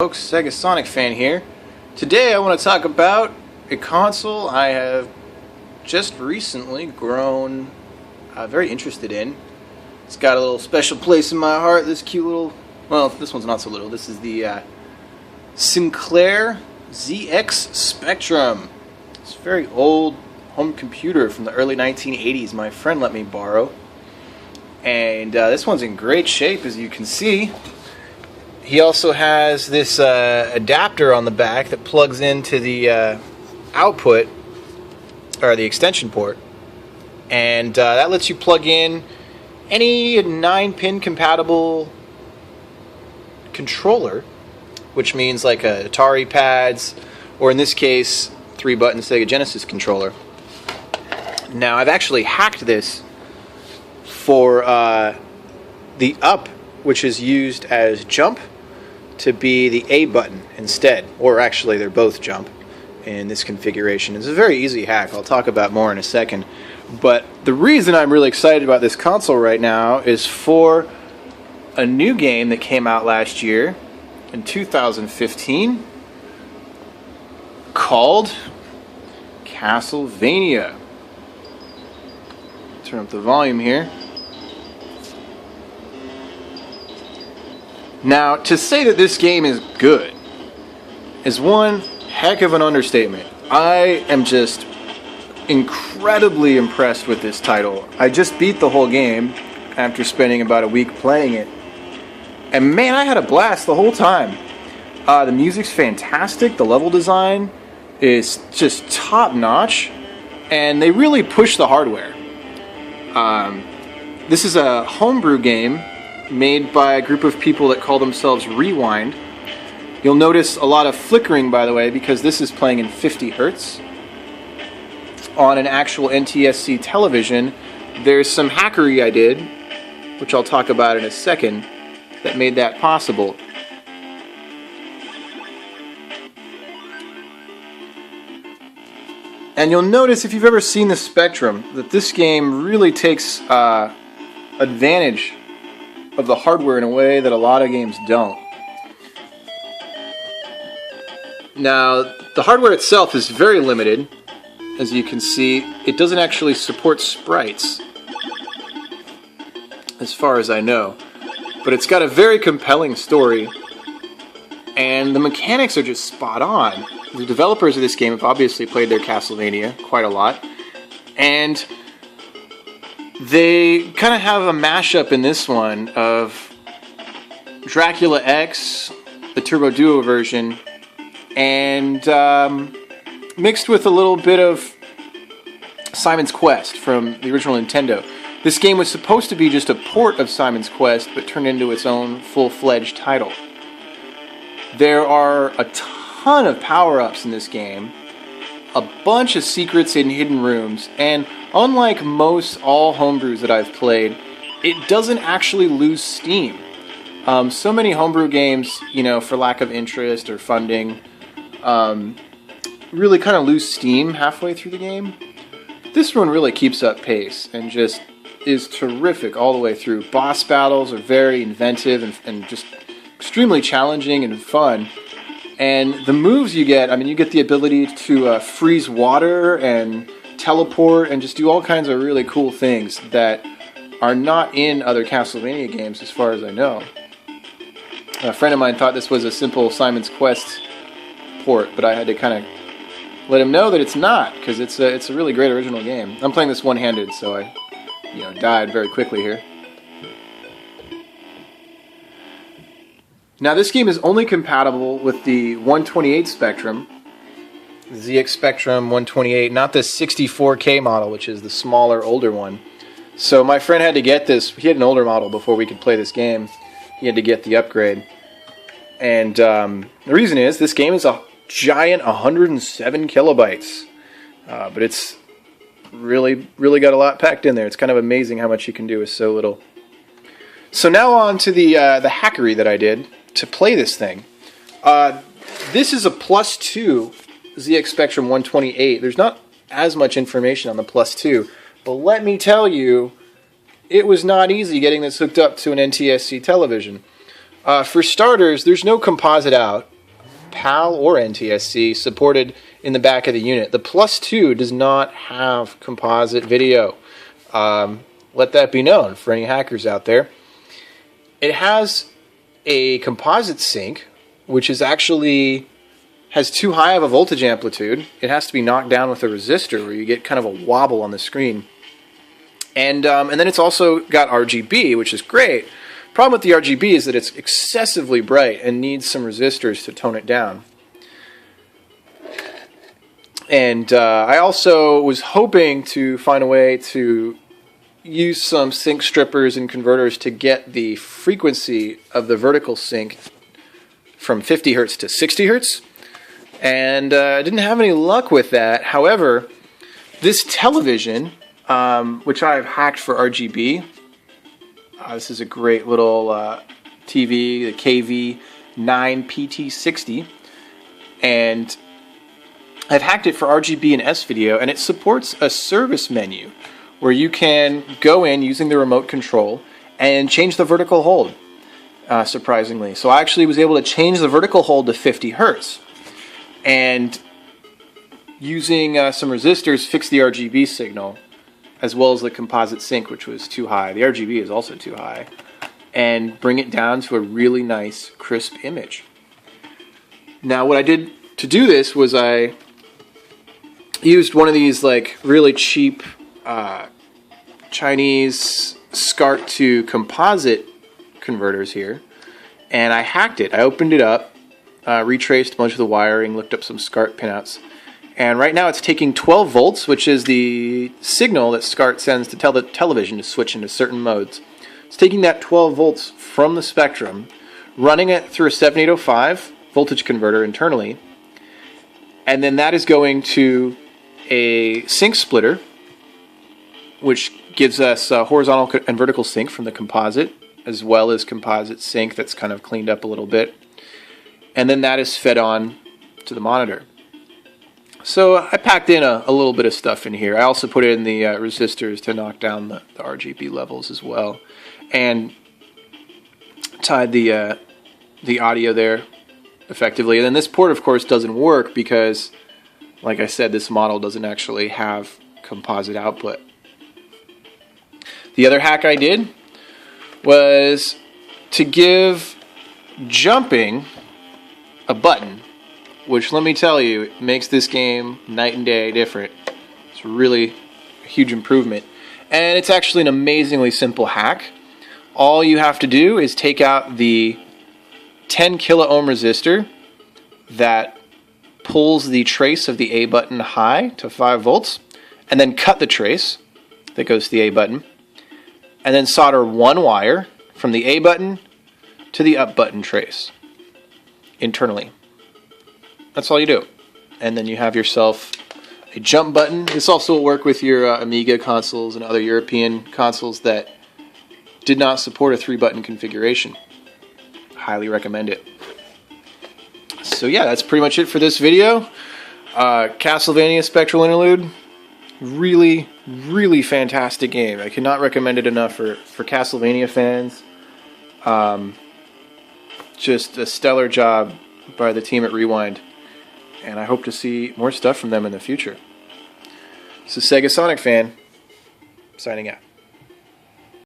Folks, Sega Sonic fan here. Today I want to talk about a console I have just recently grown very interested in. It's got a little special place in my heart. This cute little, well, this one's not so little. This is the Sinclair ZX Spectrum. It's a very old home computer from the early 1980s my friend let me borrow. And this one's in great shape, as you can see. He also has this adapter on the back that plugs into the output, or the extension port, and that lets you plug in any 9-pin compatible controller, which means like Atari pads, or in this case 3-button Sega Genesis controller. Now I've actually hacked this for the up, which is used as jump, to be the A button instead, or actually they're both jump in this configuration. It's a very easy hack. I'll talk about more in a second. But the reason I'm really excited about this console right now is for a new game that came out last year in 2015 called Castlevania. Turn up the volume here. Now, to say that this game is good is one heck of an understatement. I am just incredibly impressed with this title. I just beat the whole game after spending about a week playing it. And man, I had a blast the whole time. The music's fantastic. The level design is just top-notch. And they really push the hardware. This is a homebrew game made by a group of people that call themselves Rewind. You'll notice a lot of flickering, by the way, because this is playing in 50 Hertz. On an actual NTSC television, there's some hackery I did, which I'll talk about in a second, that made that possible. And you'll notice, if you've ever seen the Spectrum, that this game really takes advantage of the hardware in a way that a lot of games don't. Now, the hardware itself is very limited. As you can see, it doesn't actually support sprites, as far as I know. But it's got a very compelling story, and the mechanics are just spot on. The developers of this game have obviously played their Castlevania quite a lot, and they kind of have a mashup in this one of Dracula X, the Turbo Duo version, and mixed with a little bit of Simon's Quest from the original Nintendo. This game was supposed to be just a port of Simon's Quest, but turned into its own full-fledged title. There are a ton of power-ups in this game, a bunch of secrets in hidden rooms, and unlike most all homebrews that I've played, it doesn't actually lose steam. So many homebrew games, you know, for lack of interest or funding, really kind of lose steam halfway through the game. This one really keeps up pace and just is terrific all the way through. Boss battles are very inventive and just extremely challenging and fun. And the moves you get, I mean, you get the ability to freeze water and teleport and just do all kinds of really cool things that are not in other Castlevania games as far as I know. A friend of mine thought this was a simple Simon's Quest port, but I had to kind of let him know that it's not, because it's a really great original game. I'm playing this one-handed, so I died very quickly here. Now, this game is only compatible with the 128 Spectrum, the ZX Spectrum 128, not the 64K model, which is the smaller, older one. So my friend had to get this. He had an older model before we could play this game. He had to get the upgrade. And the reason is, this game is a giant 107 kilobytes. But it's really got a lot packed in there. It's kind of amazing how much you can do with so little. So now on to the hackery that I did to play this thing. This is a +2 ZX Spectrum 128. There's not as much information on the +2, but let me tell you, it was not easy getting this hooked up to an NTSC television. For starters, there's no composite out, PAL or NTSC supported in the back of the unit. The Plus 2 does not have composite video. Let that be known for any hackers out there. It has a composite sync, which is actually has too high of a voltage amplitude. It has to be knocked down with a resistor, where you get kind of a wobble on the screen. And then it's also got RGB, which is great. Problem with the RGB is that it's excessively bright and needs some resistors to tone it down. And I also was hoping to find a way to use some sync strippers and converters to get the frequency of the vertical sync from 50 Hertz to 60 Hertz. And I didn't have any luck with that. However, this television, which I have hacked for RGB, this is a great little TV, the KV9PT60, and I've hacked it for RGB and S-Video, and it supports a service menu where you can go in using the remote control and change the vertical hold, surprisingly. So I actually was able to change the vertical hold to 50 Hertz. And using some resistors, fix the RGB signal, as well as the composite sync, which was too high. The RGB is also too high. And bring it down to a really nice, crisp image. Now, what I did to do this was I used one of these like really cheap Chinese SCART to composite converters here. And I hacked it. I opened it up. Retraced a bunch of the wiring, looked up some SCART pinouts, and right now it's taking 12 volts, which is the signal that SCART sends to tell the television to switch into certain modes. It's taking that 12 volts from the Spectrum, running it through a 7805 voltage converter internally, and then that is going to a sync splitter, which gives us horizontal and vertical sync from the composite, as well as composite sync that's kind of cleaned up a little bit. And then that is fed on to the monitor. So I packed in a little bit of stuff in here. I also put in the resistors to knock down the RGB levels as well, and tied the audio there effectively. And then this port, of course, doesn't work because, like I said, this model doesn't actually have composite output. The other hack I did was to give jumping a button, which, let me tell you, it makes this game night and day different. It's really a huge improvement, and it's actually an amazingly simple hack. All you have to do is take out the 10 kilo ohm resistor that pulls the trace of the A button high to 5 volts, and then cut the trace that goes to the A button, and then solder one wire from the A button to the up button trace internally. That's all you do. And then you have yourself a jump button. This also will work with your Amiga consoles and other European consoles that did not support a 3-button configuration. Highly recommend it. So yeah, that's pretty much it for this video. Castlevania Spectral Interlude. Really, really fantastic game. I cannot recommend it enough for Castlevania fans. Just a stellar job by the team at Rewind, and I hope to see more stuff from them in the future. This is Sega Sonic Fan, signing out.